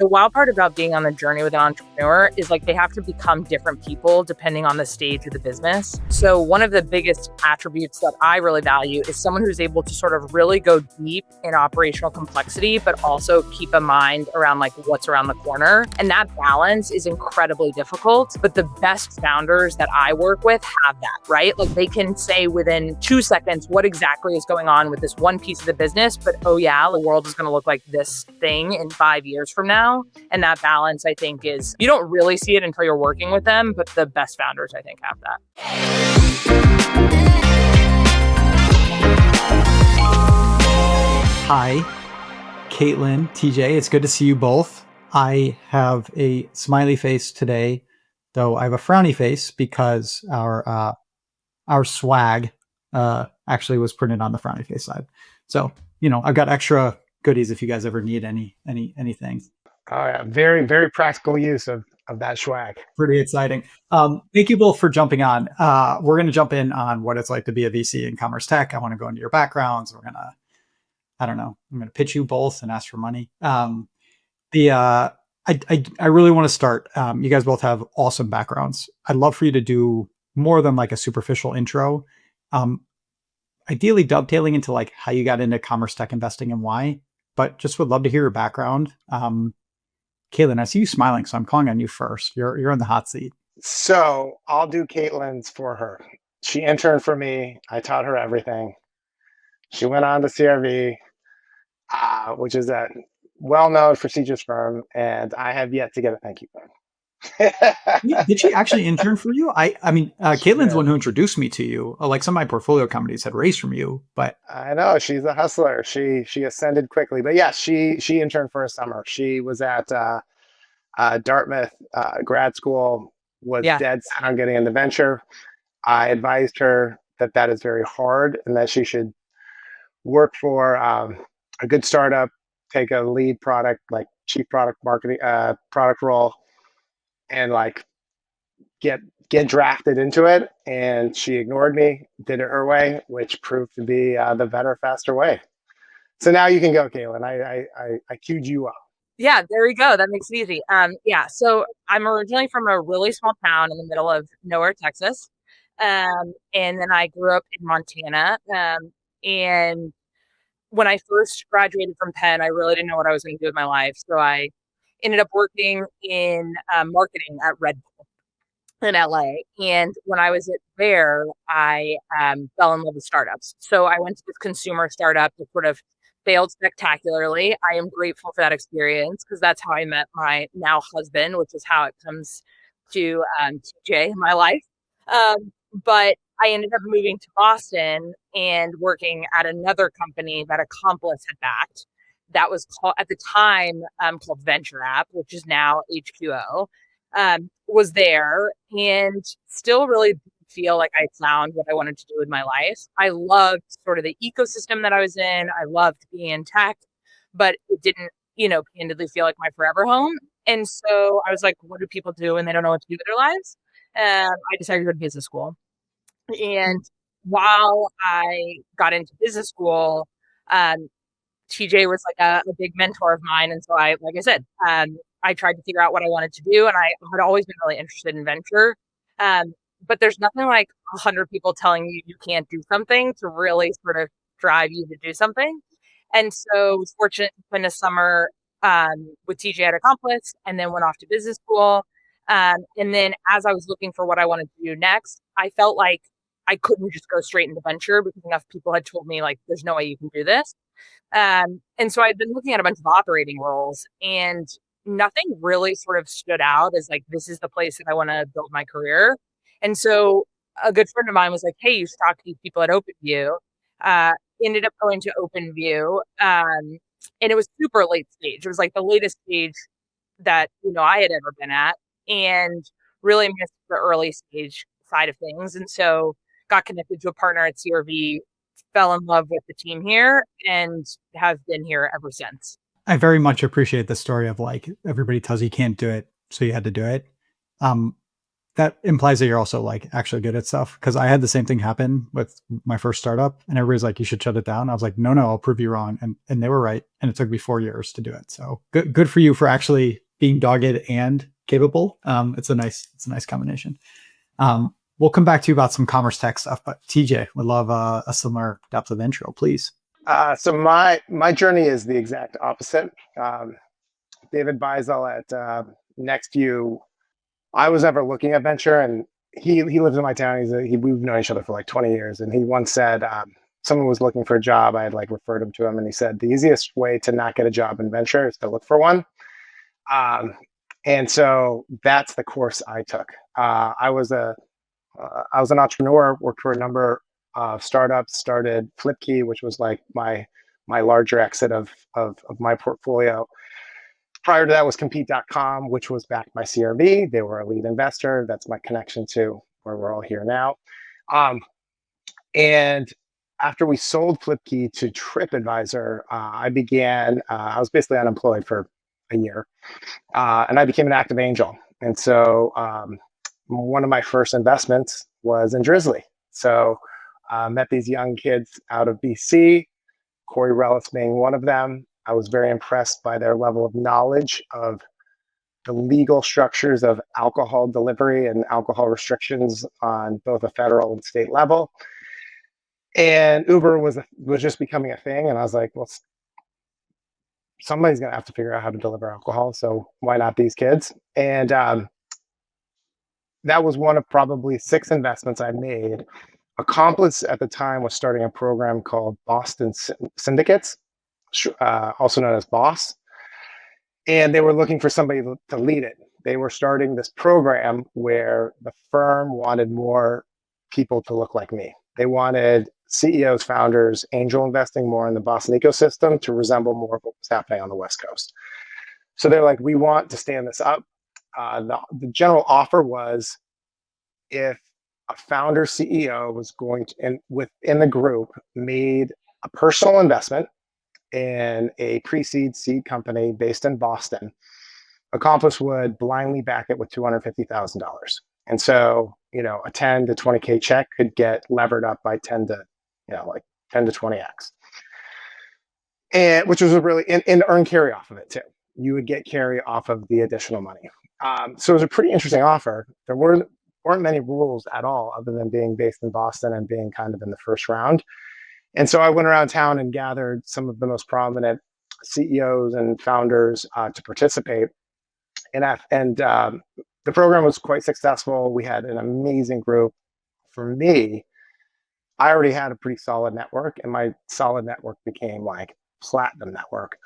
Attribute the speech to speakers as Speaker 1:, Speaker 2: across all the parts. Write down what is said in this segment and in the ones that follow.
Speaker 1: The wild part about being on the journey with an entrepreneur is like they have to become different people depending on the stage of the business. So one of the biggest attributes that I really value is someone who's able to sort of really go deep in operational complexity, but also keep a mind around like what's around the corner. And that balance is incredibly difficult. But the best founders that I work with have that, right? Like they can say within 2 seconds what exactly is going on with this one piece of the business, but oh yeah, the world is going to look like this thing in 5 years from now. And that balance, I think, is you don't really see it until you're working with them, but the best founders, I think, have that.
Speaker 2: Hi, Caitlin, TJ. It's good to see you both. I have a smiley face today, though I have a frowny face because our swag actually was printed on the frowny face side. So, I've got extra goodies if you guys ever need anything.
Speaker 3: Oh yeah, very, very practical use of that swag.
Speaker 2: Pretty exciting. Thank you both for jumping on. We're going to jump in on what it's like to be a VC in commerce tech. I want to go into your backgrounds. I'm going to pitch you both and ask for money. I really want to start. You guys both have awesome backgrounds. I'd love for you to do more than like a superficial intro. Ideally dovetailing into like how you got into commerce tech investing and why, but just would love to hear your background. Caitlin, I see you smiling, so I'm calling on you first. You're in the hot seat.
Speaker 3: So I'll do Caitlin's for her. She interned for me. I taught her everything. She went on to CRV, which is a well-known prestigious firm, and I have yet to get a thank you phone.
Speaker 2: Did she actually intern for you? Caitlin's the one who introduced me to you. Like some of my portfolio companies had raised from you, but
Speaker 3: I know she's a hustler. She ascended quickly, but yeah, she interned for a summer. She was at Dartmouth grad school. Was dead set on getting into venture. I advised her that is very hard and that she should work for a good startup, take a lead product, like chief product marketing product role, and like get drafted into it. And she ignored me, did it her way, which proved to be the better, faster way. So now you can go, Caitlin. I queued you up.
Speaker 1: Yeah, there we go. That makes it easy. So I'm originally from a really small town in the middle of nowhere, Texas. And then I grew up in Montana. And when I first graduated from Penn, I really didn't know what I was going to do with my life. So I ended up working in marketing at Red Bull in LA. And when I was there, I fell in love with startups. So I went to this consumer startup that sort of failed spectacularly. I am grateful for that experience because that's how I met my now husband, which is how it comes to TJ in my life. But I ended up moving to Boston and working at another company that Accomplice had backed. That was called, at the time, called Venture App, which is now HQO. Was there and still really feel like I found what I wanted to do with my life. I loved sort of the ecosystem that I was in. I loved being in tech, but it didn't, candidly feel like my forever home. And so I was like, what do people do when they don't know what to do with their lives? I decided to go to business school. And while I got into business school, TJ was like a big mentor of mine. And so I tried to figure out what I wanted to do. And I had always been really interested in venture. But there's nothing like 100 people telling you can't do something to really sort of drive you to do something. And so I was fortunate to spend a summer with TJ at Accomplice and then went off to business school. And then as I was looking for what I wanted to do next, I felt like I couldn't just go straight into venture because enough people had told me like, there's no way you can do this. And so I'd been looking at a bunch of operating roles and nothing really sort of stood out as like, this is the place that I want to build my career. And so a good friend of mine was like, hey, you should talk to these people at OpenView. Ended up going to OpenView. And it was super late stage. It was like the latest stage that, I had ever been at and really missed the early stage side of things. And so got connected to a partner at CRV, fell in love with the team here and have been here ever since.
Speaker 2: I very much appreciate the story of like, everybody tells you can't do it, so you had to do it. that implies that you're also like actually good at stuff. Cause I had the same thing happen with my first startup and everybody's like, you should shut it down. I was like, no, I'll prove you wrong. And they were right. And it took me 4 years to do it. So good for you for actually being dogged and capable. It's a nice combination. We'll come back to you about some commerce tech stuff, but TJ would love a similar depth of intro, please.
Speaker 3: So my journey is the exact opposite. David Beisel at NextView, I was ever looking at venture, and he lives in my town. We've known each other for like 20 years, and he once said someone was looking for a job. I had like referred him to him, and he said the easiest way to not get a job in venture is to look for one. And so that's the course I took. I was an entrepreneur, worked for a number of startups, started Flipkey, which was like my larger exit of my portfolio. Prior to that was compete.com, which was backed by CRV. They were a lead investor. That's my connection to where we're all here now. And after we sold Flipkey to TripAdvisor, I was basically unemployed for a year. And I became an active angel. And so one of my first investments was in Drizzly. So met these young kids out of BC, Corey Rellas being one of them. I was very impressed by their level of knowledge of the legal structures of alcohol delivery and alcohol restrictions on both a federal and state level. And Uber was just becoming a thing. And I was like, well, somebody's going to have to figure out how to deliver alcohol. So why not these kids? And that was one of probably 6 investments I made. Accomplice at the time was starting a program called Boston Syndicates, also known as BOSS. And they were looking for somebody to lead it. They were starting this program where the firm wanted more people to look like me. They wanted CEOs, founders, angel investing more in the Boston ecosystem to resemble more of what was happening on the West Coast. So they're like, we want to stand this up. The general offer was if a founder CEO was going to, and within the group, made a personal investment in a pre-seed seed company based in Boston, Accomplice would blindly back it with $250,000. And so, a 10 to 20K check could get levered up by 10 to 20X. And which was a really, and earn carry off of it too. You would get carry off of the additional money. So it was a pretty interesting offer. There weren't many rules at all other than being based in Boston and being kind of in the first round. And so I went around town and gathered some of the most prominent CEOs and founders to participate. And the program was quite successful. We had an amazing group. For me, I already had a pretty solid network, and my solid network became like platinum network.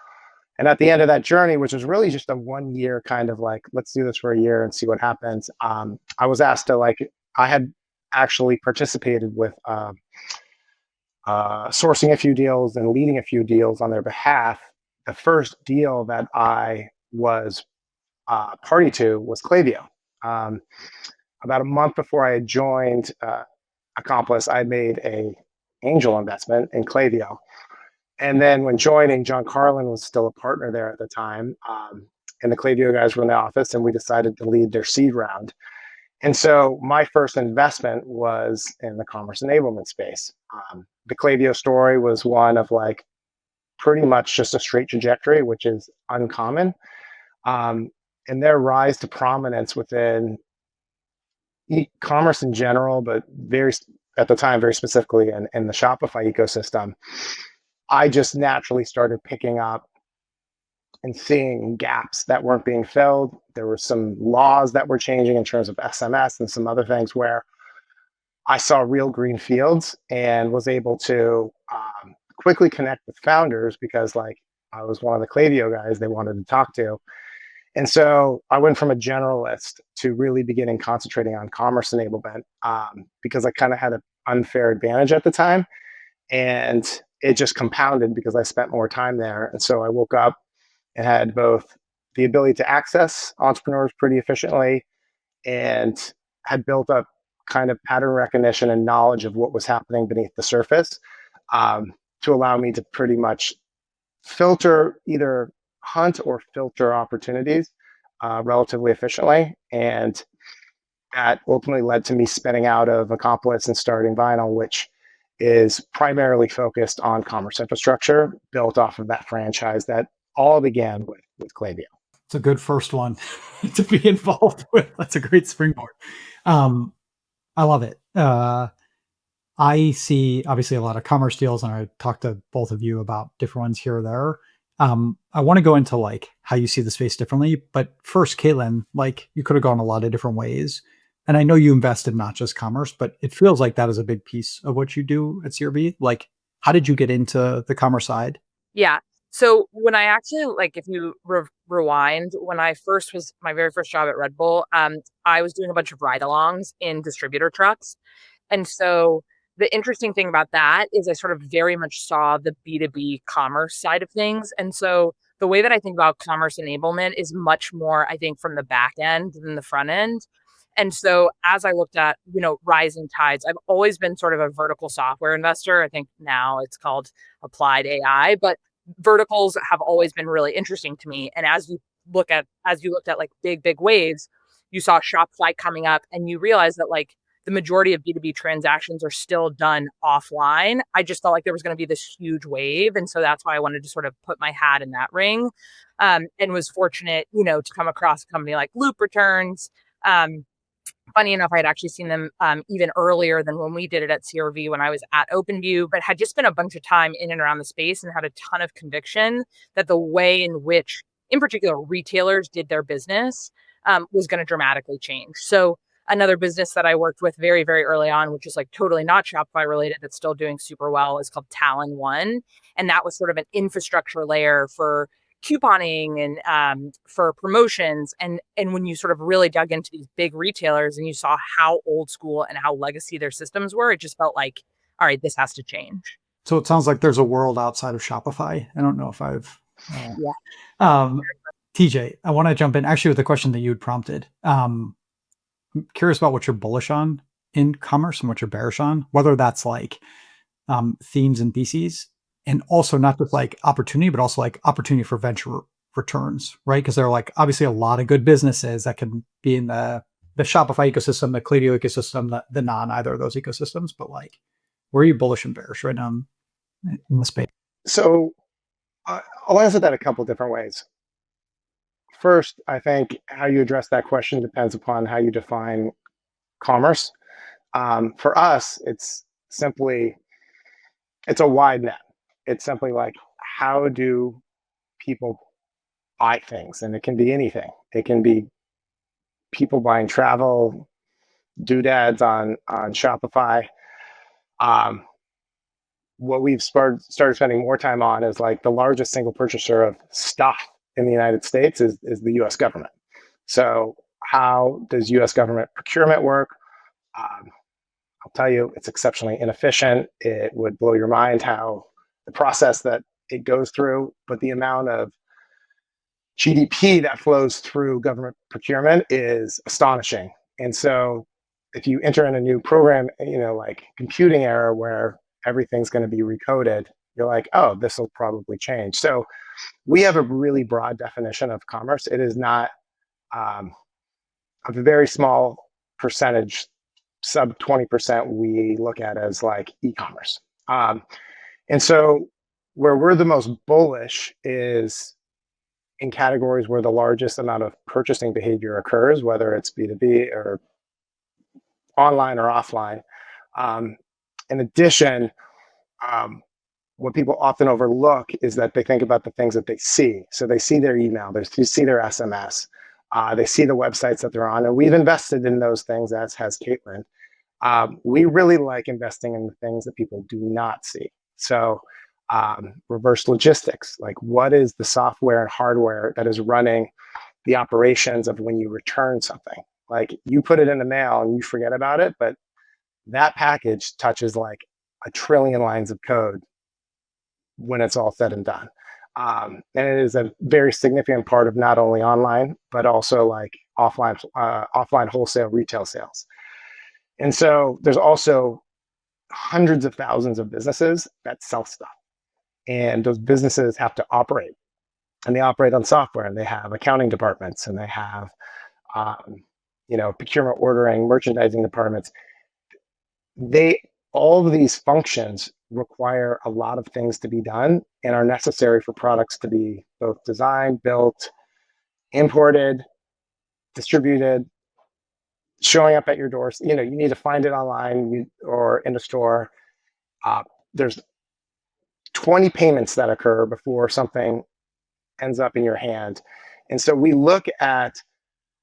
Speaker 3: And at the end of that journey, which was really just a 1 year kind of like, let's do this for a year and see what happens. I was asked to I had actually participated with sourcing a few deals and leading a few deals on their behalf. The first deal that I was party to was Klaviyo. About a month before I had joined Accomplice, I made a angel investment in Klaviyo. And then when joining, John Carlin was still a partner there at the time. And the Klaviyo guys were in the office, and we decided to lead their seed round. And so my first investment was in the commerce enablement space. The Klaviyo story was one of like pretty much just a straight trajectory, which is uncommon. And their rise to prominence within e-commerce in general, but at the time, very specifically in the Shopify ecosystem, I just naturally started picking up and seeing gaps that weren't being filled. There were some laws that were changing in terms of SMS and some other things where I saw real green fields and was able to quickly connect with founders because I was one of the Klaviyo guys they wanted to talk to. And so I went from a generalist to really beginning concentrating on commerce enablement because I kind of had an unfair advantage at the time. And it just compounded because I spent more time there. And so I woke up and had both the ability to access entrepreneurs pretty efficiently and had built up kind of pattern recognition and knowledge of what was happening beneath the surface to allow me to pretty much either hunt or filter opportunities relatively efficiently. And that ultimately led to me spinning out of Accomplice and starting Vinyl, which is primarily focused on commerce infrastructure built off of that franchise that all began with Klaviyo.
Speaker 2: It's a good first one to be involved with. That's a great springboard. I love it. I see obviously a lot of commerce deals, and I talked to both of you about different ones here or there. I want to go into like how you see the space differently, but first, Caitlin, like you could have gone a lot of different ways. And I know you invested not just commerce, but it feels like that is a big piece of what you do at CRB. Like, how did you get into the commerce side?
Speaker 1: Yeah. So when I actually, like, if you rewind, when I first was my very first job at Red Bull, I was doing a bunch of ride-alongs in distributor trucks. And so the interesting thing about that is I sort of very much saw the B2B commerce side of things. And so the way that I think about commerce enablement is much more, I think, from the back end than the front end. And so as I looked at, rising tides, I've always been sort of a vertical software investor. I think now it's called applied AI, but verticals have always been really interesting to me. And as you looked at like big waves, you saw Shopify coming up and you realize that like the majority of B2B transactions are still done offline. I just felt like there was going to be this huge wave. And so that's why I wanted to sort of put my hat in that ring, and was fortunate, to come across a company like Loop Returns. Funny enough, I had actually seen them even earlier than when we did it at CRV when I was at OpenView, but had just spent a bunch of time in and around the space and had a ton of conviction that the way in which, in particular, retailers did their business was going to dramatically change. So another business that I worked with very, very early on, which is like totally not Shopify related, that's still doing super well, is called Talon One. And that was sort of an infrastructure layer for couponing and for promotions. And when you sort of really dug into these big retailers and you saw how old school and how legacy their systems were, it just felt like, all right, this has to change.
Speaker 2: So it sounds like there's a world outside of Shopify. I don't know if I've.
Speaker 1: Yeah.
Speaker 2: TJ, I want to jump in actually with the question that you had prompted. I'm curious about what you're bullish on in commerce and what you're bearish on, whether that's like themes and theses, and also not just like opportunity, but also like opportunity for venture returns, right? Because there are like obviously a lot of good businesses that can be in the Shopify ecosystem, the Klaviyo ecosystem, the non either of those ecosystems. But like, where are you bullish and bearish right now in the space?
Speaker 3: So I'll answer that a couple different ways. First, I think how you address that question depends upon how you define commerce. For us, it's a wide net. It's simply like, how do people buy things? And it can be anything. It can be people buying travel, doodads on Shopify. What we've started spending more time on is like the largest single purchaser of stuff in the United States is the US government. So how does US government procurement work? I'll tell you, it's exceptionally inefficient. It would blow your mind how the process that it goes through, but the amount of GDP that flows through government procurement is astonishing. And so if you enter in a new program, like computing error where everything's going to be recoded, you're like, oh, this will probably change. So we have a really broad definition of commerce. It is not a very small percentage, sub 20% we look at as like e-commerce. And so where we're the most bullish is in categories where the largest amount of purchasing behavior occurs, whether it's B2B or online or offline. In addition, what people often overlook is that they think about the things that they see. So they see their email, they see their SMS, they see the websites that they're on, and we've invested in those things, as has Caitlin. We really like investing in the things that people do not see. So reverse logistics, like what is the software and hardware that is running the operations of when you return something? Like you put it in the mail and you forget about it, but that package touches like 1 trillion lines of code when it's all said and done. And it is a very significant part of not only online, but also like offline wholesale retail sales. And so there's also hundreds of thousands of businesses that sell stuff. And those businesses have to operate. And they operate on software, and they have accounting departments, and they have procurement, ordering, merchandising departments, all of these functions require a lot of things to be done and are necessary for products to be both designed, built, imported, distributed, showing up at your doors. You need to find it online or in a store. There's 20 payments that occur before something ends up in your hand. And so we look at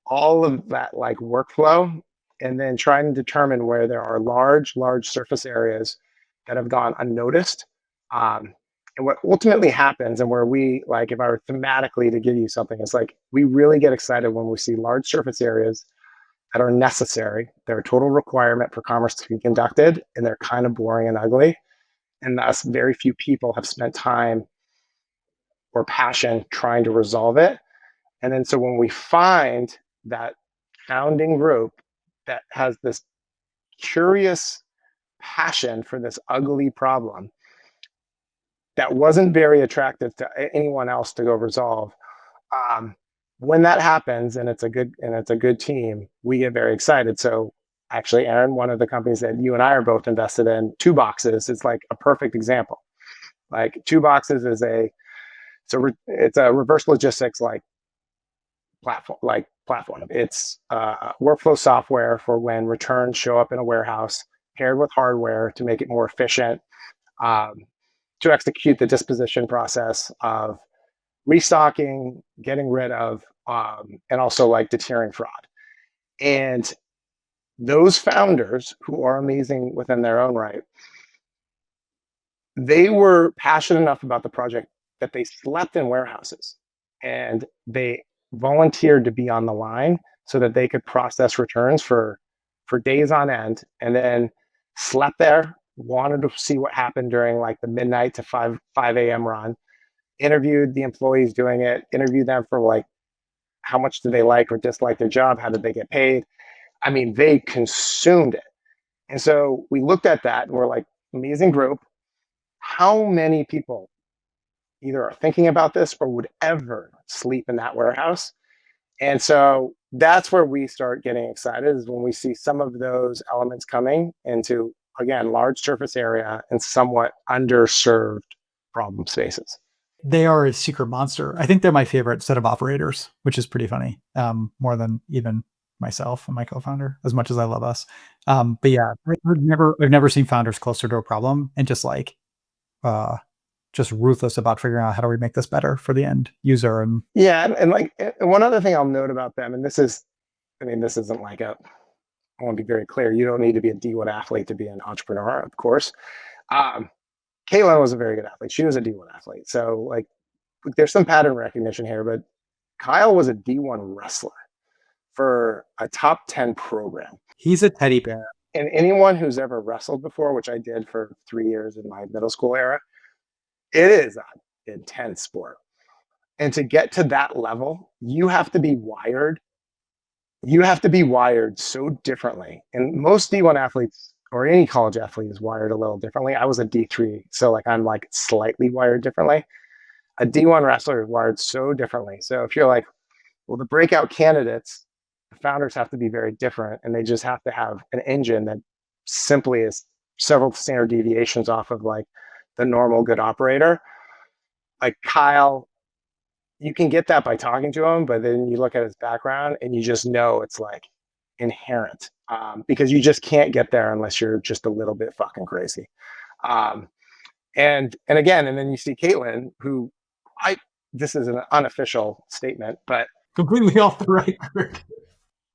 Speaker 3: all of that like workflow and then trying to determine where there are large surface areas that have gone unnoticed. And what ultimately happens, and where we, like, if I were thematically to give you something, it's like we really get excited when we see large surface areas that are necessary. They're a total requirement for commerce to be conducted, and they're kind of boring and ugly. And thus, very few people have spent time or passion trying to resolve it. And then, so when we find that founding group that has this curious passion for this ugly problem that wasn't very attractive to anyone else to go resolve, when that happens and it's a good team, we get very excited. So actually, Aaron, one of the companies that you and I are both invested in, Two Boxes, is like a perfect example. Like Two Boxes is it's a reverse logistics platform. It's workflow software for when returns show up in a warehouse, paired with hardware to make it more efficient, to execute the disposition process of restocking, getting rid of, and also like deterring fraud. And those founders, who are amazing within their own right, they were passionate enough about the project that they slept in warehouses and they volunteered to be on the line so that they could process returns for days on end, and then slept there, wanted to see what happened during like the midnight to 5 a.m. run, interviewed the employees doing it, interviewed them for like how much do they like or dislike their job, how did they get paid. I mean, they consumed it. And so we looked at that and we're like, amazing group. How many people either are thinking about this or would ever sleep in that warehouse? And so that's where we start getting excited, is when we see some of those elements coming into, again, large surface area and somewhat underserved problem spaces.
Speaker 2: They are a secret monster. I think they're my favorite set of operators, which is pretty funny, more than even myself and my co-founder, as much as I love us. But yeah, I've never seen founders closer to a problem and just like just ruthless about figuring out how do we make this better for the end user. And
Speaker 3: one other thing I'll note about them, and this isn't like I want to be very clear, you don't need to be a D1 athlete to be an entrepreneur, of course. Caitlin was a very good athlete. She was a D1 athlete. So like there's some pattern recognition here, but Kyle was a D1 wrestler for a top 10 program.
Speaker 2: He's a teddy bear.
Speaker 3: And anyone who's ever wrestled before, which I did for 3 years in my middle school era, it is an intense sport. And to get to that level, you have to be wired. You have to be wired so differently. And most D1 athletes or any college athlete is wired a little differently. I was a D3, so like I'm like slightly wired differently. A D1 wrestler is wired so differently. So if you're like, well, the breakout candidates, the founders have to be very different, and they just have to have an engine that simply is several standard deviations off of like the normal good operator. Like Kyle, you can get that by talking to him, but then you look at his background and you just know it's like inherent, because you just can't get there unless you're just a little bit fucking crazy. And then you see Caitlin, who this is an unofficial statement, but
Speaker 2: completely off the record.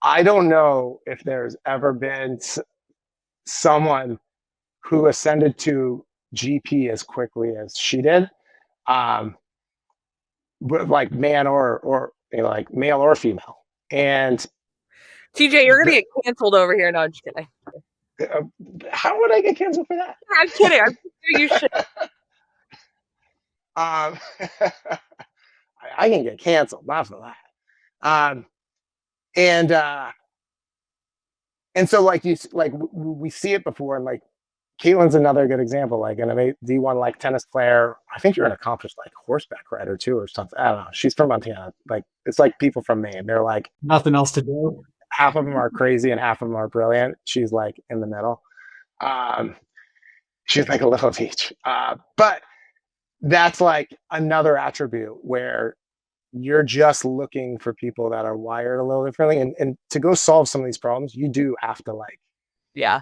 Speaker 3: I don't know if there's ever been someone who ascended to GP as quickly as she did, like man or like male or female. And
Speaker 1: TJ, you're gonna get canceled over here. No, I'm just kidding.
Speaker 3: How would I get canceled for that?
Speaker 1: I'm kidding. I'm kidding. You should.
Speaker 3: I can get canceled, not for that. And so like we see it before, and like Caitlin's another good example, like an D1 like tennis player. I think you're an accomplished like horseback rider too or something. I don't know. She's from Montana. Like it's like people from Maine. They're like
Speaker 2: nothing else to do.
Speaker 3: half of them are crazy and half of them are brilliant. She's like in the middle. Um, she's like a little of each. But that's like another attribute where you're just looking for people that are wired a little differently. And to go solve some of these problems, you do have to like
Speaker 1: Yeah.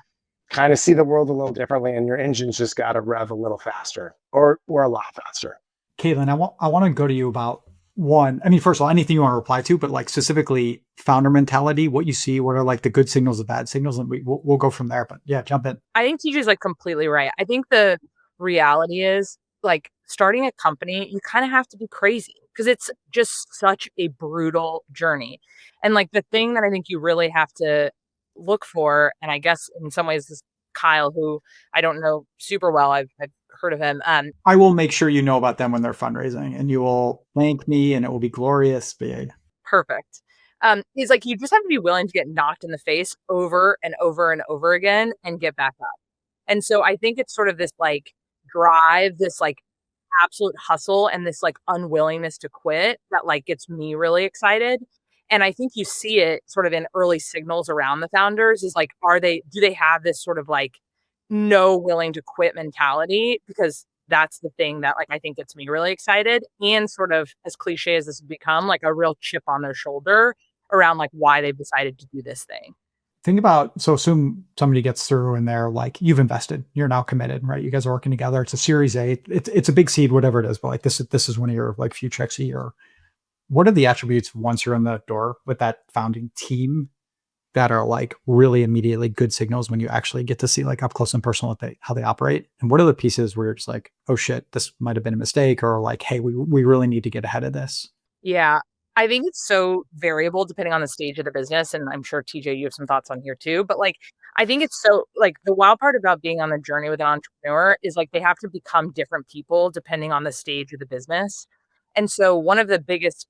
Speaker 3: kind of see the world a little differently, and your engine's just got to rev a little faster or a lot faster.
Speaker 2: Caitlin, I want to go to you about one. I mean, first of all, anything you want to reply to, but like specifically founder mentality, what you see, what are like the good signals, the bad signals, and we'll go from there. But yeah, jump in.
Speaker 1: I think TJ's like completely right. I think the reality is like starting a company, you kind of have to be crazy because it's just such a brutal journey. And like the thing that I think you really have to look for, and I guess in some ways this Kyle, who I don't know super well, I've heard of him.
Speaker 2: I will make sure you know about them when they're fundraising, and you will thank me, and it will be glorious. Big.
Speaker 1: Perfect. He's like, you just have to be willing to get knocked in the face over and over and over again and get back up. And so I think it's sort of this like drive, this like absolute hustle and this like unwillingness to quit that like gets me really excited. And I think you see it sort of in early signals around the founders is like, do they have this sort of like no willing to quit mentality? Because that's the thing that like I think gets me really excited and sort of as cliche as this has become, like a real chip on their shoulder around like why they've decided to do this thing.
Speaker 2: Think about, so assume somebody gets through and they're like, you've invested, you're now committed, right? You guys are working together. It's a Series A. It's a big seed, whatever it is, but like this is one of your like few checks a year. What are the attributes once you're in the door with that founding team that are like really immediately good signals when you actually get to see like up close and personal how they operate? And what are the pieces where you're just like, oh shit, this might have been a mistake, or like, hey, we really need to get ahead of this?
Speaker 1: Yeah. I think it's so variable depending on the stage of the business. And I'm sure TJ, you have some thoughts on here too. But like, I think it's so like the wild part about being on the journey with an entrepreneur is like they have to become different people depending on the stage of the business. And so one of the biggest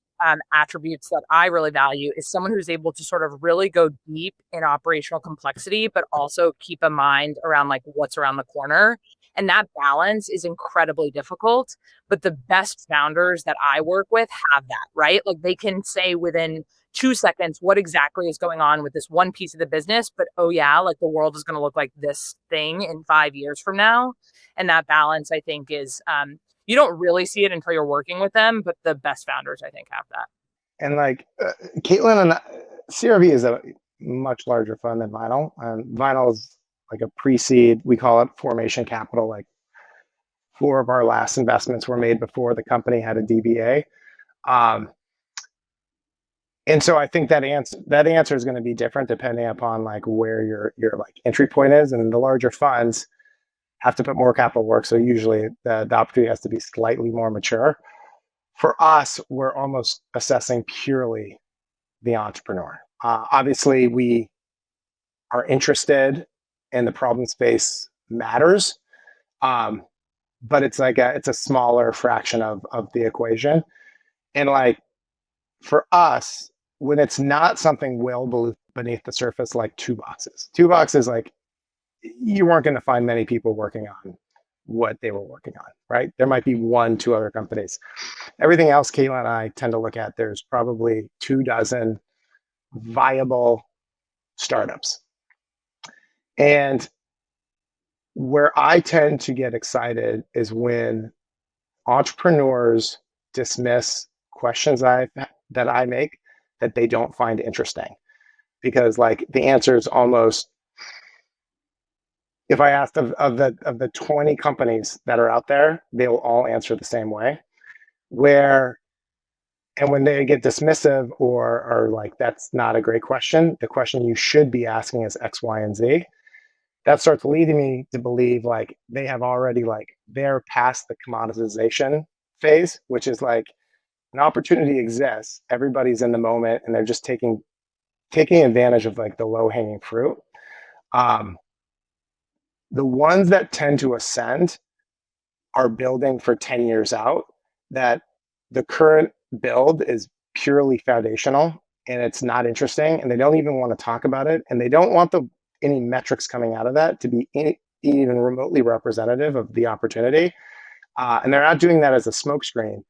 Speaker 1: attributes that I really value is someone who's able to sort of really go deep in operational complexity, but also keep a mind around like what's around the corner. And that balance is incredibly difficult. But the best founders that I work with have that, right? Like they can say within 2 seconds what exactly is going on with this one piece of the business. But oh, yeah, like the world is going to look like this thing in 5 years from now. And that balance, I think, is you don't really see it until you're working with them. But the best founders, I think, have that.
Speaker 3: And like Caitlin and CRV is a much larger fund than Vinyl. Vinyl is like a pre-seed. We call it formation capital. Like 4 of our last investments were made before the company had a DBA. And so I think that answer is going to be different depending upon like where your like entry point is. And the larger funds have to put more capital work. So usually the opportunity has to be slightly more mature. For us, we're almost assessing purely the entrepreneur. Obviously, we are interested in the problem space matters, but it's like it's a smaller fraction of the equation. And like for us, when it's not something well beneath the surface, like two boxes, like you weren't going to find many people working on what they were working on, right? There might be 1, 2 other companies. Everything else, Caitlin and I tend to look at, there's probably 24 viable startups. And where I tend to get excited is when entrepreneurs dismiss questions that I make that they don't find interesting. Because like the answer is almost, if I asked of the 20 companies that are out there, they will all answer the same way. And when they get dismissive or are like, that's not a great question, the question you should be asking is X, Y, and Z. That starts leading me to believe like they have already like they're past the commoditization phase, which is like an opportunity exists. Everybody's in the moment and they're just taking advantage of like the low hanging fruit. The ones that tend to ascend are building for 10 years out, that the current build is purely foundational and it's not interesting and they don't even want to talk about it and they don't want any metrics coming out of that to be even remotely representative of the opportunity. And they're not doing that as a smokescreen.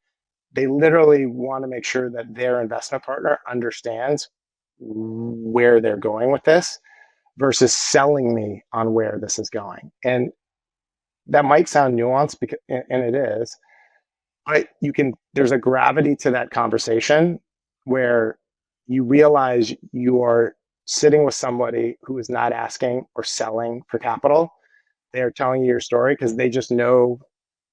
Speaker 3: They literally want to make sure that their investment partner understands where they're going with this versus selling me on where this is going. And that might sound nuanced, because, and it is, but there's a gravity to that conversation where you realize you are sitting with somebody who is not asking or selling for capital. They are telling you your story because they just know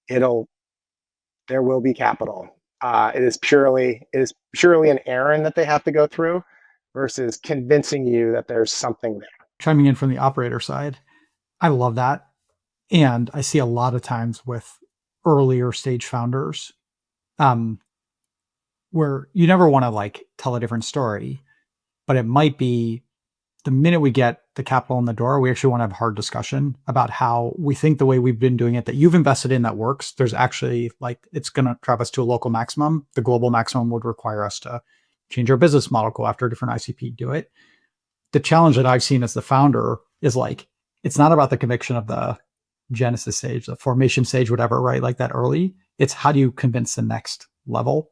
Speaker 3: there will be capital. It is purely an errand that they have to go through versus convincing you that there's something there.
Speaker 2: Chiming in from the operator side, I love that. And I see a lot of times with earlier stage founders, where you never want to like tell a different story, but it might be the minute we get the capital in the door, we actually want to have a hard discussion about how we think the way we've been doing it that you've invested in that works. There's actually like, it's going to drive us to a local maximum. The global maximum would require us to change our business model, go after a different ICP, do it. The challenge that I've seen as the founder is like, it's not about the conviction of the genesis stage, the formation stage, whatever, right? Like that early. It's how do you convince the next level?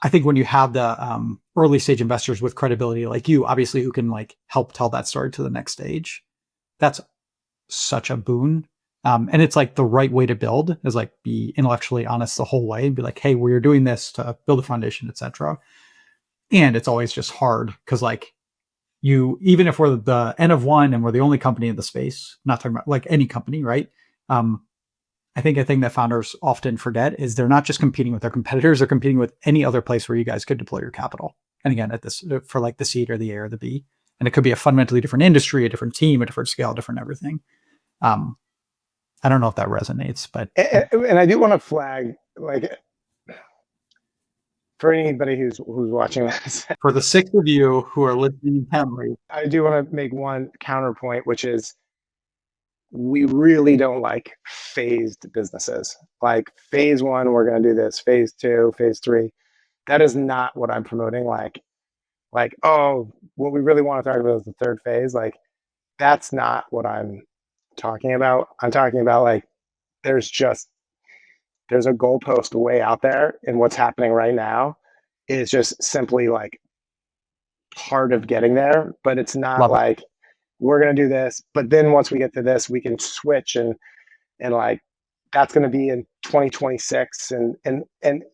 Speaker 2: I think when you have the early stage investors with credibility like you, obviously, who can like help tell that story to the next stage, that's such a boon. And it's like the right way to build is like be intellectually honest the whole way and be like, hey, we're doing this to build a foundation, etc. And it's always just hard because like even if we're the N of one and we're the only company in the space, not talking about like any company, right? I think a thing that founders often forget is they're not just competing with their competitors, they're competing with any other place where you guys could deploy your capital. And again, at this for like the seed or the A or the B. And it could be a fundamentally different industry, a different team, a different scale, different everything. I don't know if that resonates, but
Speaker 3: and I do want to flag, like, for anybody who's watching this,
Speaker 2: for the 6 of you who are listening intently,
Speaker 3: I do want to make one counterpoint, which is we really don't like phased businesses. Like phase 1, we're going to do this. Phase 2, phase 3. That is not what I'm promoting. Like, oh, what we really want to talk about is the third phase. Like, that's not what I'm talking about. I'm talking about like, there's a goalpost way out there, and what's happening right now is just simply like part of getting there, but it's not like we're going to do this, but then once we get to this, we can switch and like that's going to be in 2026 and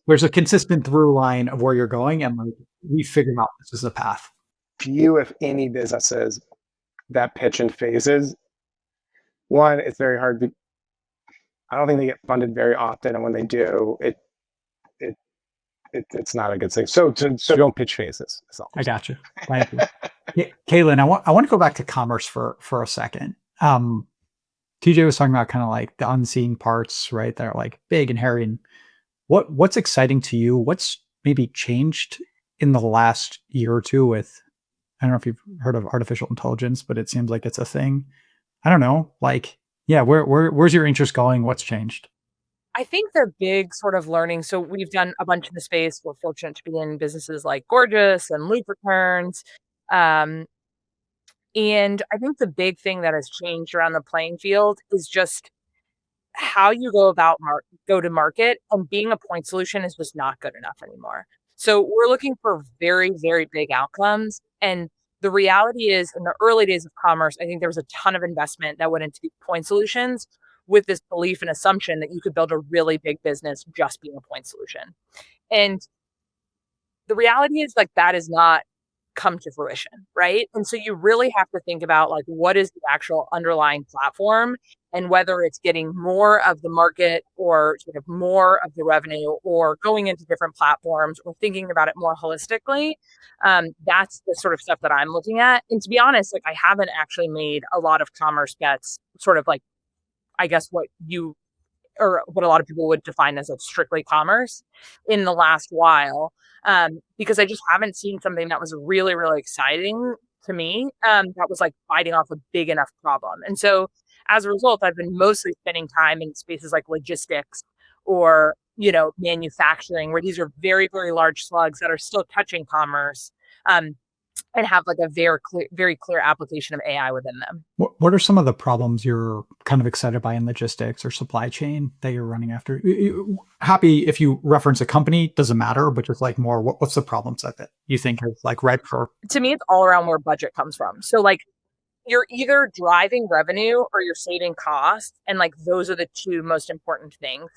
Speaker 2: there's a consistent through line of where you're going, and like we figured out this is a path.
Speaker 3: Few, if any, businesses that pitch in phases. One, it's very hard I don't think they get funded very often, and when they do, it's not a good thing. So don't pitch phases.
Speaker 2: I got you. Thank you. Yeah, Caitlin, I want to go back to commerce for a second. TJ was talking about kind of like the unseen parts, right? That are like big and hairy. And what's exciting to you? What's maybe changed in the last year or two with, I don't know if you've heard of artificial intelligence, but it seems like it's a thing. I don't know. Like, yeah, where's your interest going? What's changed?
Speaker 1: I think the big sort of learning, so we've done a bunch in the space. We're fortunate to be in businesses like Gorgeous and Loop Returns. And I think the big thing that has changed around the playing field is just how you go to market, and being a point solution is just not good enough anymore. So we're looking for very, very big outcomes. And the reality is, in the early days of commerce, I think there was a ton of investment that went into point solutions with this belief and assumption that you could build a really big business just being a point solution. And the reality is like that is not come to fruition, right? And so you really have to think about like what is the actual underlying platform, and whether it's getting more of the market or sort of more of the revenue, or going into different platforms, or thinking about it more holistically. That's the sort of stuff that I'm looking at. And to be honest, like I haven't actually made a lot of commerce bets, sort of like, I guess what a lot of people would define as a strictly commerce in the last while, because I just haven't seen something that was really, really exciting to me, that was like fighting off a big enough problem. And so as a result, I've been mostly spending time in spaces like logistics or, manufacturing, where these are very, very large slugs that are still touching commerce. and have like a very clear application of AI within them.
Speaker 2: What are some of the problems you're kind of excited by in logistics or supply chain that you're running after? Happy if you reference a company, doesn't matter, but just like more, what's the problem set that you think is like ripe for?
Speaker 1: To me, it's all around where budget comes from. So like you're either driving revenue or you're saving costs. And like those are the two most important things.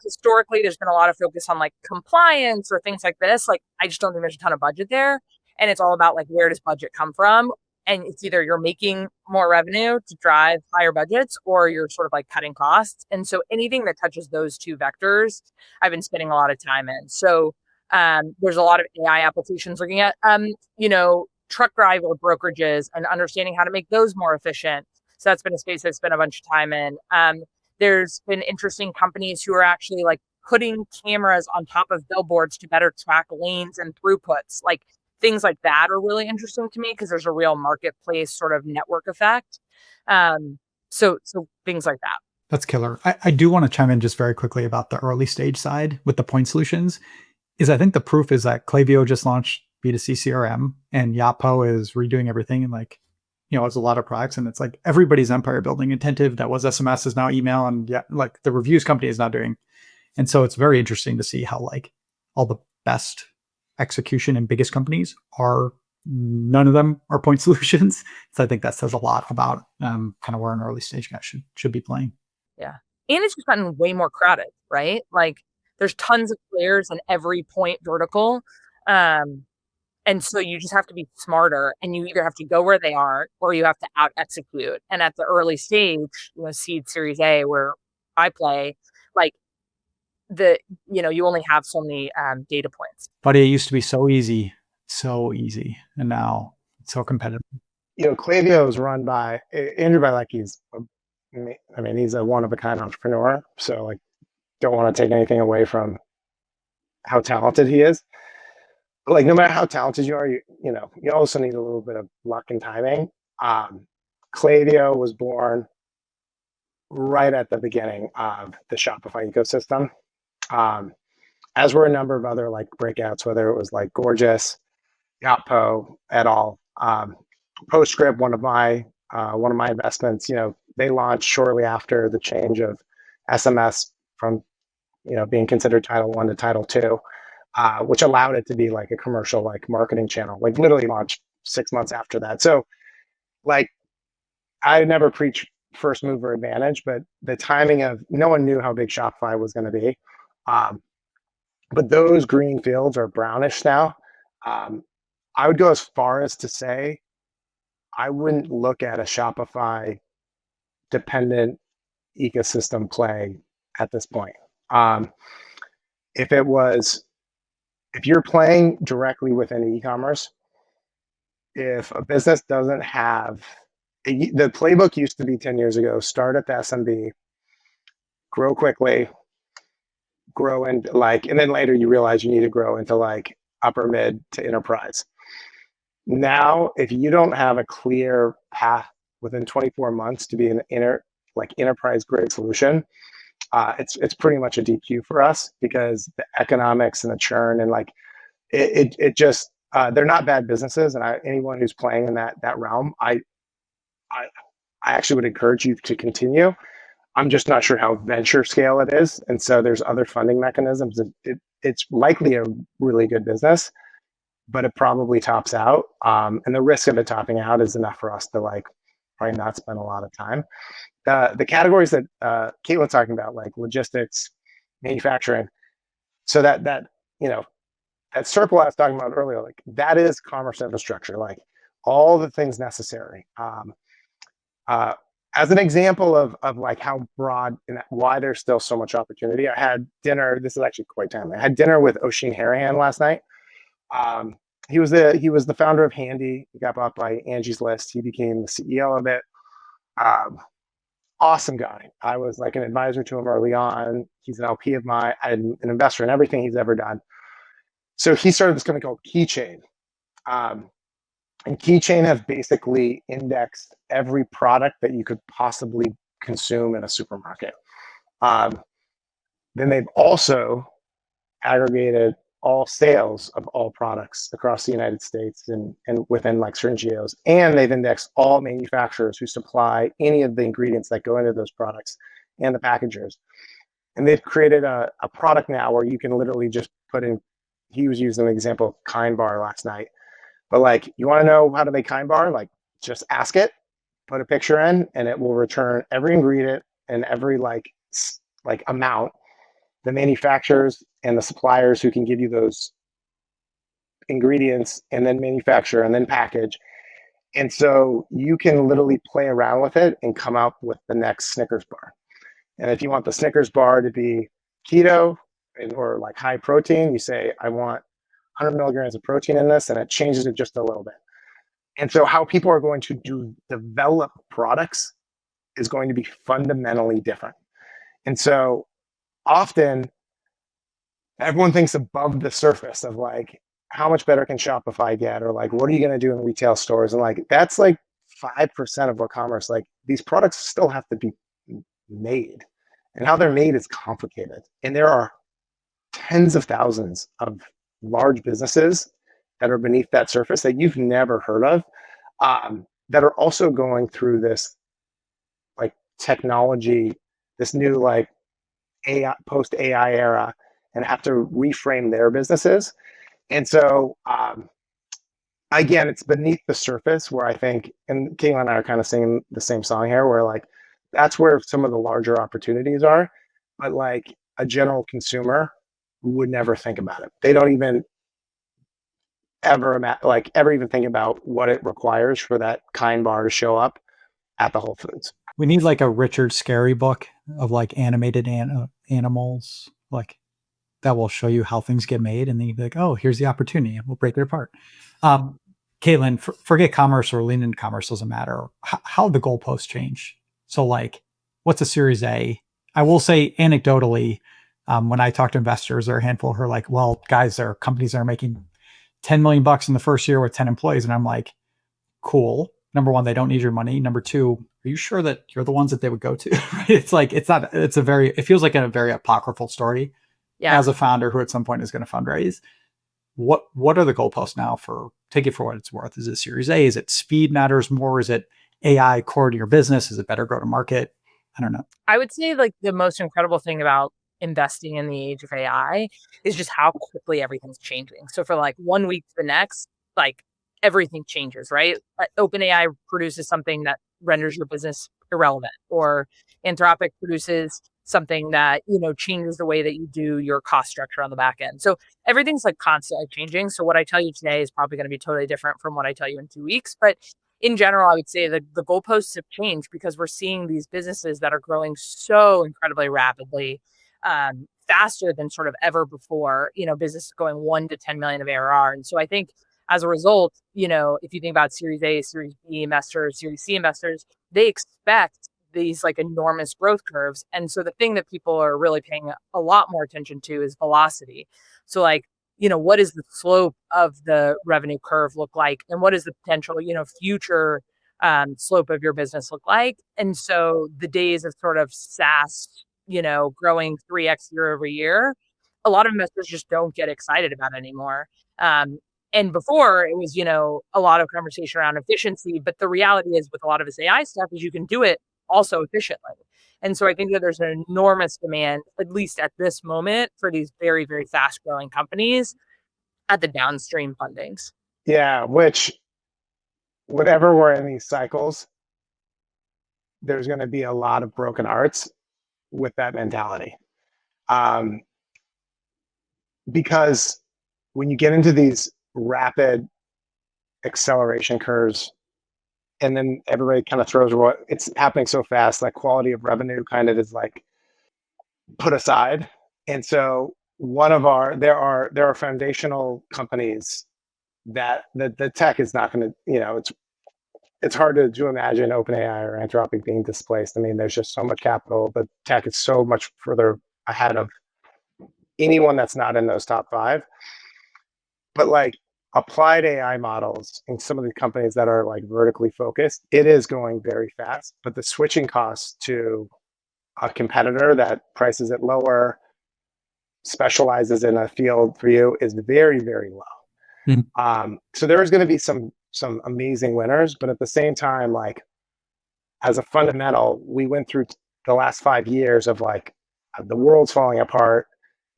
Speaker 1: Historically, there's been a lot of focus on like compliance or things like this. Like, I just don't think there's a ton of budget there. And it's all about like, where does budget come from? And it's either you're making more revenue to drive higher budgets or you're sort of like cutting costs. And so anything that touches those two vectors, I've been spending a lot of time in. So there's a lot of AI applications looking at, truck driver brokerages and understanding how to make those more efficient. So that's been a space I've spent a bunch of time in. There's been interesting companies who are actually like putting cameras on top of billboards to better track lanes and throughputs. Like things like that are really interesting to me because there's a real marketplace sort of network effect. So things like that.
Speaker 2: That's killer. I do want to chime in just very quickly about the early stage side with the point solutions. I think the proof is that Klaviyo just launched B2C CRM and Yapo is redoing everything. And like, it's a lot of products and it's like everybody's empire building. Attentive, that was SMS, is now email. And yeah, like the reviews company is now doing. And so it's very interesting to see how like all the best execution and biggest companies none of them are point solutions. So I think that says a lot about kind of where an early stage guy should be playing.
Speaker 1: Yeah. And it's just gotten way more crowded, right? Like there's tons of players in every point vertical. And so you just have to be smarter and you either have to go where they are or you have to out execute. And at the early stage, seed series A where I play, like you only have so many data points.
Speaker 2: But it used to be so easy. And now it's so competitive.
Speaker 3: Klaviyo is run by Andrew Bialecki's. He's a one of a kind entrepreneur. So like, don't want to take anything away from how talented he is. But like, no matter how talented you are, you also need a little bit of luck and timing. Klaviyo was born right at the beginning of the Shopify ecosystem. As were a number of other like breakouts, whether it was like Gorgeous, Yapo, et al. Postscript, one of my investments, they launched shortly after the change of SMS from being considered Title I to Title II. Which allowed it to be like a commercial, like marketing channel, like literally launched 6 months after that. So like, I never preach first mover advantage, but the timing of no one knew how big Shopify was going to be. But those green fields are brownish now. I would go as far as to say, I wouldn't look at a Shopify dependent ecosystem play at this point. If you're playing directly within e-commerce, if a business doesn't have the playbook used to be 10 years ago, start at the SMB, grow quickly, grow and then later you realize you need to grow into like upper mid to enterprise. Now, if you don't have a clear path within 24 months to be an enterprise grade solution, it's pretty much a DQ for us because the economics and the churn and like it just they're not bad businesses, and anyone who's playing in that realm, I actually would encourage you to continue. I'm just not sure how venture scale it is, and so there's other funding mechanisms. It's likely a really good business, but it probably tops out, and the risk of it topping out is enough for us to like probably not spend a lot of time. The categories that Caitlin's talking about, like logistics, manufacturing, so that circle I was talking about earlier, like that is commerce infrastructure, like all the things necessary. As an example of like how broad and why there's still so much opportunity, I had dinner. This is actually quite timely. I had dinner with Oisin Harahan last night. He was the founder of Handy. He got bought by Angie's List. He became the CEO of it. Awesome guy. I was like an advisor to him early on. He's an LP of mine. I'm an investor in everything he's ever done. So he started this company called Keychain. And Keychain has basically indexed every product that you could possibly consume in a supermarket. Then they've also aggregated all sales of all products across the United States and within like certain geos. And they've indexed all manufacturers who supply any of the ingredients that go into those products and the packagers. And they've created a product now where you can literally just put in, he was using an example of Kind Bar last night. But like, you want to know how to make Kind Bar? Like, just ask it, put a picture in, and it will return every ingredient and every like amount, the manufacturers and the suppliers who can give you those ingredients and then manufacture and then package. And so you can literally play around with it and come up with the next Snickers bar. And if you want the Snickers bar to be keto or like high protein, you say, I want 100 milligrams of protein in this, and it changes it just a little bit. And so how people are going to develop products is going to be fundamentally different. And so often everyone thinks above the surface of like, how much better can Shopify get? Or like, what are you going to do in retail stores? And like, that's like 5% of what commerce, like these products still have to be made. And how they're made is complicated. And there are tens of thousands of large businesses that are beneath that surface that you've never heard of, that are also going through this like technology, this new like AI, post AI era, and have to reframe their businesses. And so, again, it's beneath the surface where I think, and Caitlin and I are kind of singing the same song here, where like that's where some of the larger opportunities are. But like a general consumer would never think about it. They don't even ever even think about what it requires for that Kind Bar to show up at the Whole Foods.
Speaker 2: We need like a Richard Scarry book of like animated animals, like that will show you how things get made, and then you'd be like, oh, here's the opportunity, and we'll break it apart. Caitlin, forget commerce or lean into commerce, doesn't matter. How the goalposts change. So like, what's a Series A? I will say anecdotally, when I talk to investors, there are a handful who are like, well, guys, there are companies that are making $10 million in the first year with 10 employees. And I'm like, cool. Number one, they don't need your money. Number two, are you sure that you're the ones that they would go to? It's like, it feels like a very apocryphal story. Yeah. As a founder who at some point is going to fundraise. What are the goalposts now for, take it for what it's worth? Is it Series A? Is it speed matters more? Is it AI core to your business? Is it better go to market? I don't know.
Speaker 1: I would say like the most incredible thing about investing in the age of AI is just how quickly everything's changing. So for like 1 week to the next, like everything changes, right? OpenAI produces something that renders your business irrelevant, or Anthropic produces something that, changes the way that you do your cost structure on the back end. So everything's like constantly changing. So what I tell you today is probably going to be totally different from what I tell you in 2 weeks. But in general, I would say that the goalposts have changed because we're seeing these businesses that are growing so incredibly rapidly, faster than sort of ever before, businesses going 1 to 10 million of ARR. And so I think as a result, if you think about Series A, Series B investors, Series C investors, they expect these like enormous growth curves. And so the thing that people are really paying a lot more attention to is velocity. So like, what does the slope of the revenue curve look like? And what is the potential, future slope of your business look like? And so the days of sort of SaaS, growing 3x year over year, a lot of investors just don't get excited about anymore. And before it was, a lot of conversation around efficiency, but the reality is with a lot of this AI stuff is you can do it also efficiently. And so I think that there's an enormous demand, at least at this moment, for these very, very fast growing companies at the downstream fundings.
Speaker 3: Yeah, which whenever we're in these cycles, there's going to be a lot of broken hearts with that mentality. Because when you get into these rapid acceleration curves, and then everybody kind of throws what it's happening so fast, like quality of revenue kind of is like put aside. And so there are foundational companies that the tech is not going to, it's hard to imagine OpenAI or Anthropic being displaced. I mean, there's just so much capital, but tech is so much further ahead of anyone that's not in those top 5. But like applied AI models in some of the companies that are like vertically focused, it is going very fast, but the switching costs to a competitor that prices it lower, specializes in a field for you is very, very low. So there's going to be some amazing winners, but at the same time, like as a fundamental, we went through the last 5 years of like the world's falling apart.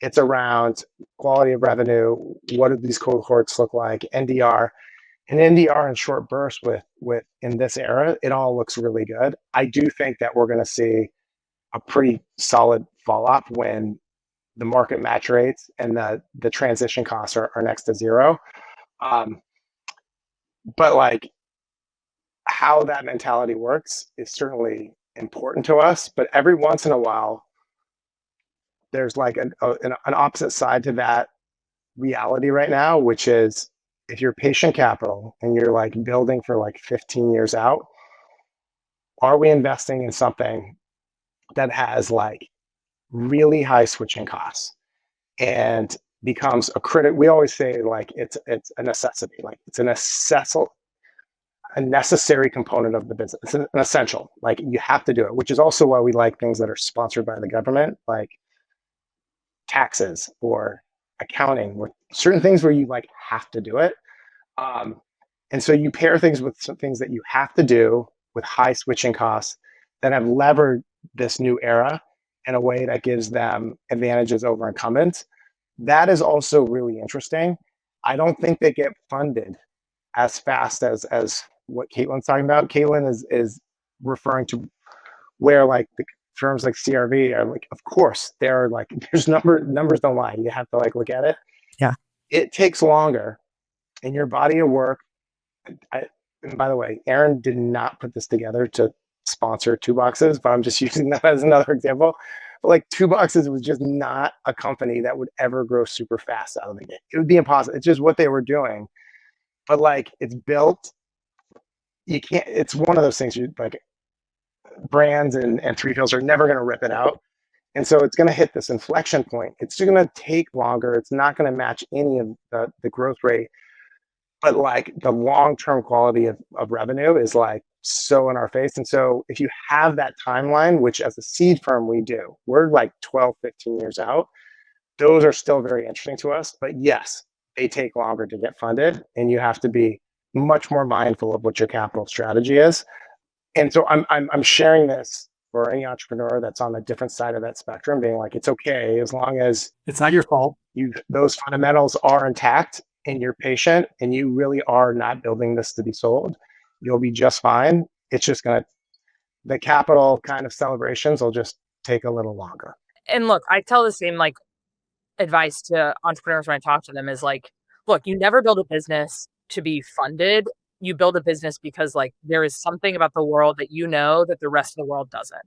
Speaker 3: It's around quality of revenue. What do these cohorts look like? NDR. And NDR in short bursts with in this era, it all looks really good. I do think that we're going to see a pretty solid fall off when the market maturates and the transition costs are next to zero. But like how that mentality works is certainly important to us. But every once in a while, there's like an opposite side to that reality right now, which is if you're patient capital and you're like building for like 15 years out, are we investing in something that has like really high switching costs and becomes a critic? We always say like it's a necessity, like it's a necessary component of the business. It's an essential, like you have to do it, which is also why we like things that are sponsored by the government, like taxes or accounting, or certain things where you like have to do it. And so you pair things with some things that you have to do with high switching costs that have levered this new era in a way that gives them advantages over incumbents. That is also really interesting. I don't think they get funded as fast as what Caitlin's talking about. Caitlin is referring to where like the firms like CRV are like, of course, they're like, there's numbers don't lie. You have to like look at it.
Speaker 2: Yeah.
Speaker 3: It takes longer in your body of work. And by the way, Aaron did not put this together to sponsor Two Boxes, but I'm just using that as another example. But like Two Boxes was just not a company that would ever grow super fast out of the gate. It would be impossible. It's just what they were doing. But like it's built, you can't, it's one of those things you like brands and 3PLs are never going to rip it out. And so it's going to hit this inflection point. It's going to take longer. It's not going to match any of the growth rate. But like the long-term quality of revenue is like so in our face. And so if you have that timeline, which as a seed firm we do, we're like 12, 15 years out, those are still very interesting to us. But yes, they take longer to get funded and you have to be much more mindful of what your capital strategy is. And so I'm sharing this for any entrepreneur that's on a different side of that spectrum, being like, it's okay as long as
Speaker 2: it's not your fault.
Speaker 3: Those fundamentals are intact and you're patient and you really are not building this to be sold, you'll be just fine. It's just the capital kind of celebrations will just take a little longer.
Speaker 1: And look, I tell the same like advice to entrepreneurs when I talk to them is like, look, you never build a business to be funded. You build a business because like there is something about the world that you know that the rest of the world doesn't.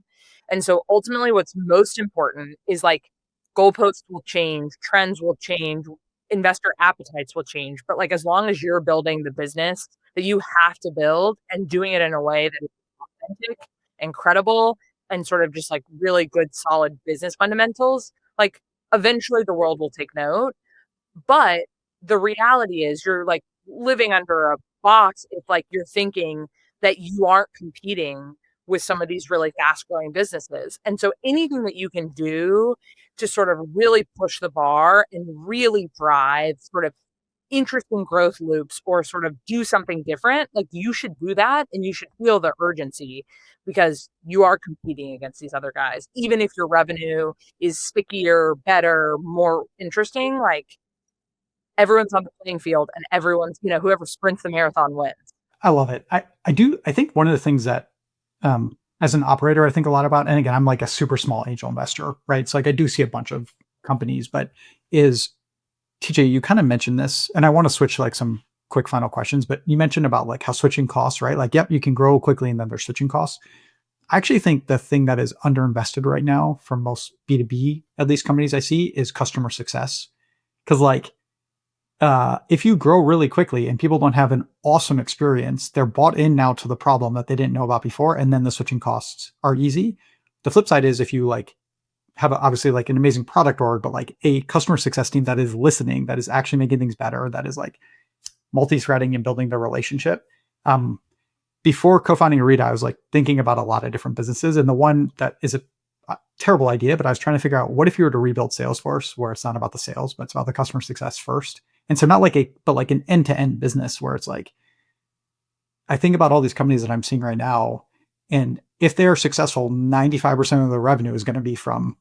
Speaker 1: And so ultimately what's most important is like goalposts will change, trends will change, investor appetites will change. But like as long as you're building the business that you have to build and doing it in a way that is authentic and credible and sort of just like really good, solid business fundamentals, like eventually the world will take note. But the reality is you're like living under a box if like you're thinking that you aren't competing with some of these really fast growing businesses. And so anything that you can do to sort of really push the bar and really drive sort of interesting growth loops or sort of do something different, like you should do that and you should feel the urgency because you are competing against these other guys. Even if your revenue is stickier, better, more interesting, like everyone's on the playing field and everyone's, whoever sprints the marathon wins.
Speaker 2: I love it. I think one of the things that, as an operator, I think a lot about, and again, I'm like a super small angel investor, right? So like I do see a bunch of companies, but is TJ, you kind of mentioned this, and I want to switch to like some quick final questions, but you mentioned about like how switching costs, right? Like, yep, you can grow quickly and then there's switching costs. I actually think the thing that is underinvested right now for most B2B, at least companies I see, is customer success. Because like, if you grow really quickly and people don't have an awesome experience, they're bought in now to the problem that they didn't know about before, and then the switching costs are easy. The flip side is if you like have obviously like an amazing product org, but like a customer success team that is listening, that is actually making things better, that is like multi-threading and building the relationship. Before co-founding Arita, I was like thinking about a lot of different businesses, and the one that is terrible idea, but I was trying to figure out, what if you were to rebuild Salesforce where it's not about the sales, but it's about the customer success first? And so not like an end-to-end business where it's like, I think about all these companies that I'm seeing right now, and if they're successful, 95% of the revenue is going to be from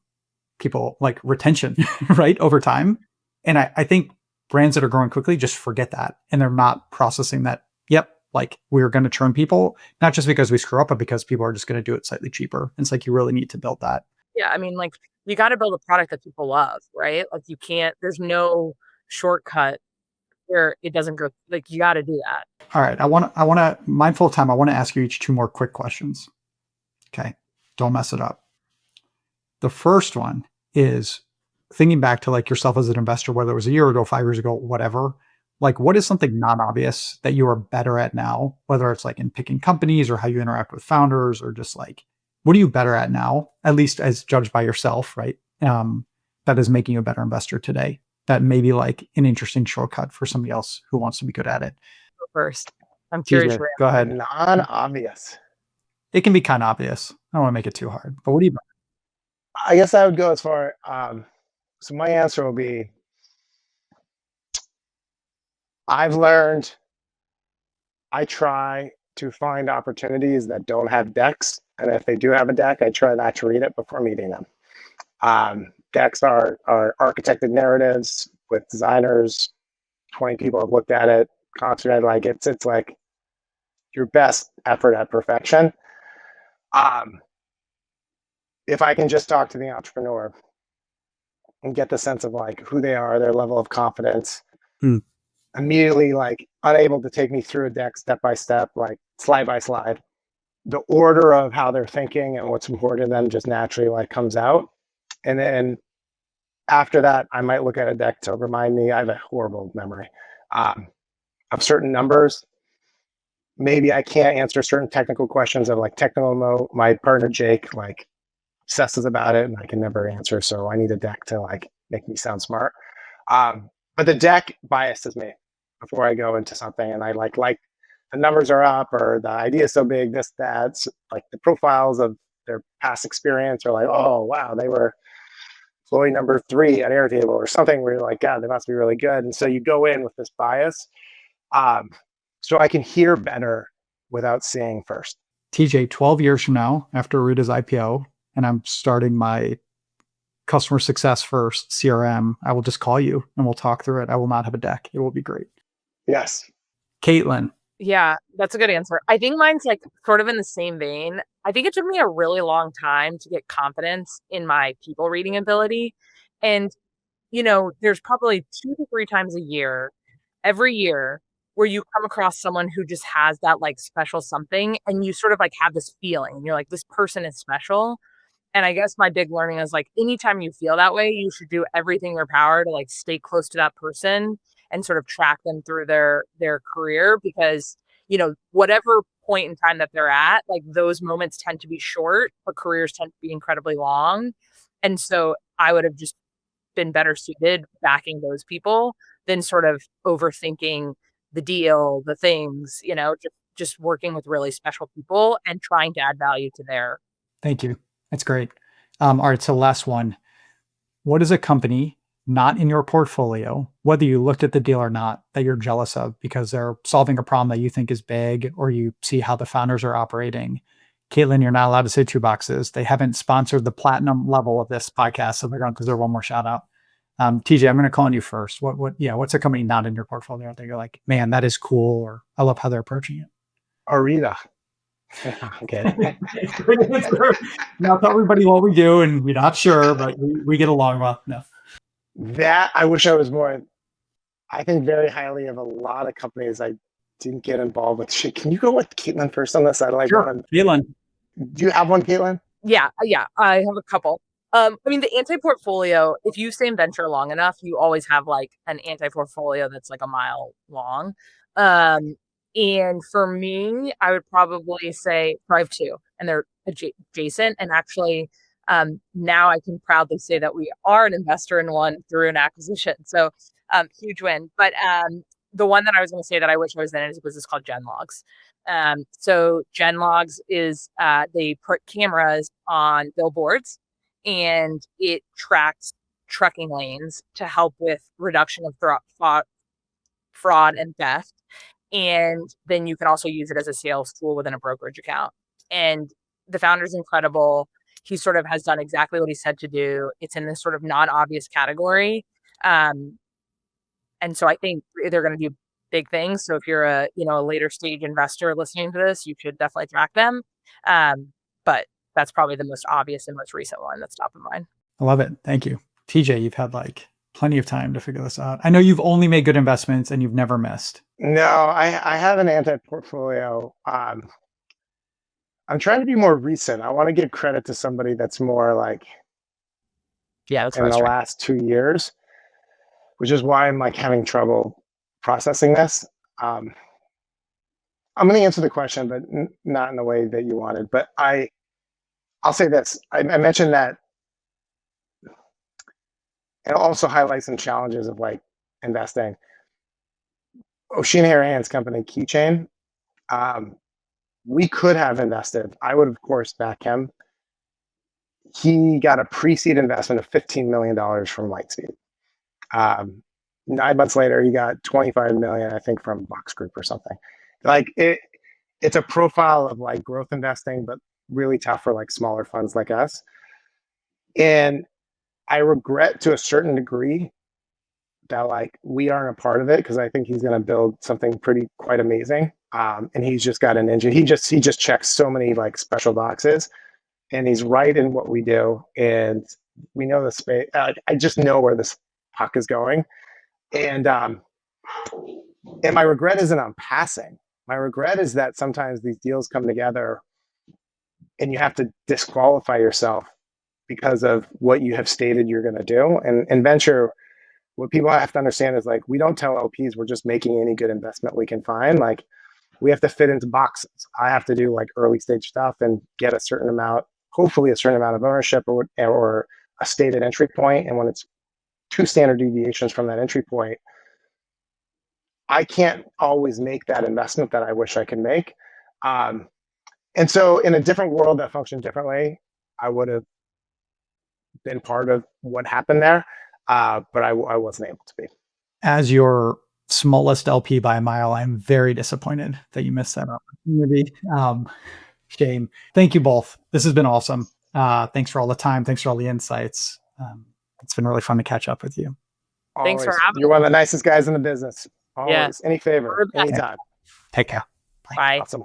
Speaker 2: people, like retention, right, over time. And I think brands that are growing quickly just forget that, and they're not processing that. Yep, like we're going to churn people, not just because we screw up, but because people are just going to do it slightly cheaper. And it's like, you really need to build that.
Speaker 1: Yeah, I mean, like, you got to build a product that people love, right? Like, you can't. There's no shortcut where it doesn't go. Like, you got to do that.
Speaker 2: All right, I want to, mindful of time, I want to ask you each 2 more quick questions. Okay, don't mess it up. The first one is thinking back to like yourself as an investor, whether it was a year ago, 5 years ago, whatever. Like, what is something non-obvious that you are better at now, whether it's like in picking companies or how you interact with founders, or just like, what are you better at now, at least as judged by yourself, right? That is making you a better investor today. That may be like an interesting shortcut for somebody else who wants to be good at it.
Speaker 1: Go first. I'm curious.
Speaker 2: Go ahead.
Speaker 3: Non-obvious.
Speaker 2: It can be kind of obvious. I don't want to make it too hard, but what do you?
Speaker 3: I guess I would go as far. So my answer will be, I've learned, I try to find opportunities that don't have decks. And if they do have a deck, I try not to read it before meeting them. Decks are architected narratives with designers. 20 people have looked at it, concentrated. Like it's like your best effort at perfection. If I can just talk to the entrepreneur and get the sense of like who they are, their level of confidence, immediately like unable to take me through a deck step by step, like slide by slide, the order of how they're thinking and what's important to them just naturally like comes out. And then after that, I might look at a deck to remind me. I have a horrible memory of certain numbers. Maybe I can't answer certain technical questions of like technical. My partner Jake like obsesses about it, and I can never answer. So I need a deck to like make me sound smart. But the deck biases me before I go into something, and I like the numbers are up or the idea is so big. This, that's like the profiles of their past experience are like, oh wow, they were employee number 3 at Airtable or something where you're like, God, they must be really good. And so you go in with this bias. So I can hear better without seeing first.
Speaker 2: TJ, 12 years from now, after Aruta's IPO, and I'm starting my customer success first CRM, I will just call you and we'll talk through it. I will not have a deck. It will be great.
Speaker 3: Yes.
Speaker 2: Caitlin.
Speaker 1: Yeah, that's a good answer. I think mine's like sort of in the same vein. I think it took me a really long time to get confidence in my people reading ability. And, there's probably 2 to 3 times a year, every year, where you come across someone who just has that like special something, and you sort of like have this feeling. You're like, this person is special. And I guess my big learning is like, anytime you feel that way, you should do everything in your power to like stay close to that person and sort of track them through their career, because, whatever point in time that they're at, like those moments tend to be short, but careers tend to be incredibly long. And so I would have just been better suited backing those people than sort of overthinking the deal, the things, just working with really special people and trying to add value to their.
Speaker 2: Thank you. That's great. All right. So last one. What is a company not in your portfolio, whether you looked at the deal or not, that you're jealous of because they're solving a problem that you think is big, or you see how the founders are operating? Caitlin, you're not allowed to say 2 boxes. They haven't sponsored the platinum level of this podcast, so they're going to deserve one more shout out. TJ, I'm going to call on you first. What's a company not in your portfolio that you're like, man, that is cool, or I love how they're approaching it?
Speaker 3: Arena. Okay.
Speaker 2: Now tell everybody what we do, and we're not sure, but we get along well. No.
Speaker 3: That I wish I was more. I think very highly of a lot of companies I didn't get involved with. Can you go with Caitlin first on this? I like
Speaker 2: sure. Caitlin.
Speaker 3: Do you have one, Caitlin?
Speaker 1: Yeah, I have a couple. I mean, the anti-portfolio, if you stay in venture long enough, you always have like an anti-portfolio that's like a mile long. And for me, I would probably say Thrive 2, and they're adjacent. And actually, now I can proudly say that we are an investor in one through an acquisition. So huge win. But the one that I was going to say that I wish I was in was this called Genlogs. So Genlogs is they put cameras on billboards, and it tracks trucking lanes to help with reduction of fraud and theft. And then you can also use it as a sales tool within a brokerage account. And the founder's incredible. He sort of has done exactly what he said to do. It's in this sort of non-obvious category. And so I think they're going to do big things. So if you're a later stage investor listening to this, you should definitely track them. But that's probably the most obvious and most recent one that's top of mind.
Speaker 2: I love it. Thank you. TJ, you've had like plenty of time to figure this out. I know you've only made good investments and you've never missed.
Speaker 3: No, I have an anti-portfolio. I'm trying to be more recent. I want to give credit to somebody that's more like in the last 2 years, which is why I'm like having trouble processing this. I'm going to answer the question, but not in the way that you wanted. But I'll say this. I mentioned that it also highlights some challenges of like investing. O'Shea&Harrihan's company, Keychain, we could have invested. I would, of course, back him. He got a pre-seed investment of $15 million from Lightspeed. 9 months later, he got $25 million, I think, from Box Group or something. Like it's a profile of like growth investing, but really tough for like smaller funds like us. And I regret to a certain degree that like we aren't a part of it, because I think he's going to build something quite amazing. And he's just got an engine. He just checks so many like special boxes, and he's right in what we do. And we know the space. I just know where this puck is going. And my regret isn't on passing. My regret is that sometimes these deals come together and you have to disqualify yourself because of what you have stated you're going to do. And in venture, what people have to understand is like, we don't tell LPs we're just making any good investment we can find. Like, we have to fit into boxes. I have to do like early stage stuff and get a certain amount, hopefully a certain amount of ownership or a stated entry point. And when it's 2 standard deviations from that entry point, I can't always make that investment that I wish I could make. And so in a different world that functioned differently, I would have been part of what happened there. But I wasn't able to be.
Speaker 2: As your smallest LP by a mile, I'm very disappointed that you missed that opportunity. Shame. Thank you both. This has been awesome. Thanks for all the time. Thanks for all the insights. It's been really fun to catch up with you.
Speaker 3: Always.
Speaker 1: Thanks for having me.
Speaker 3: You're one of the nicest guys in the business. Always.
Speaker 1: Yeah.
Speaker 3: Any favor, anytime.
Speaker 2: Take care.
Speaker 1: Bye.
Speaker 3: Awesome.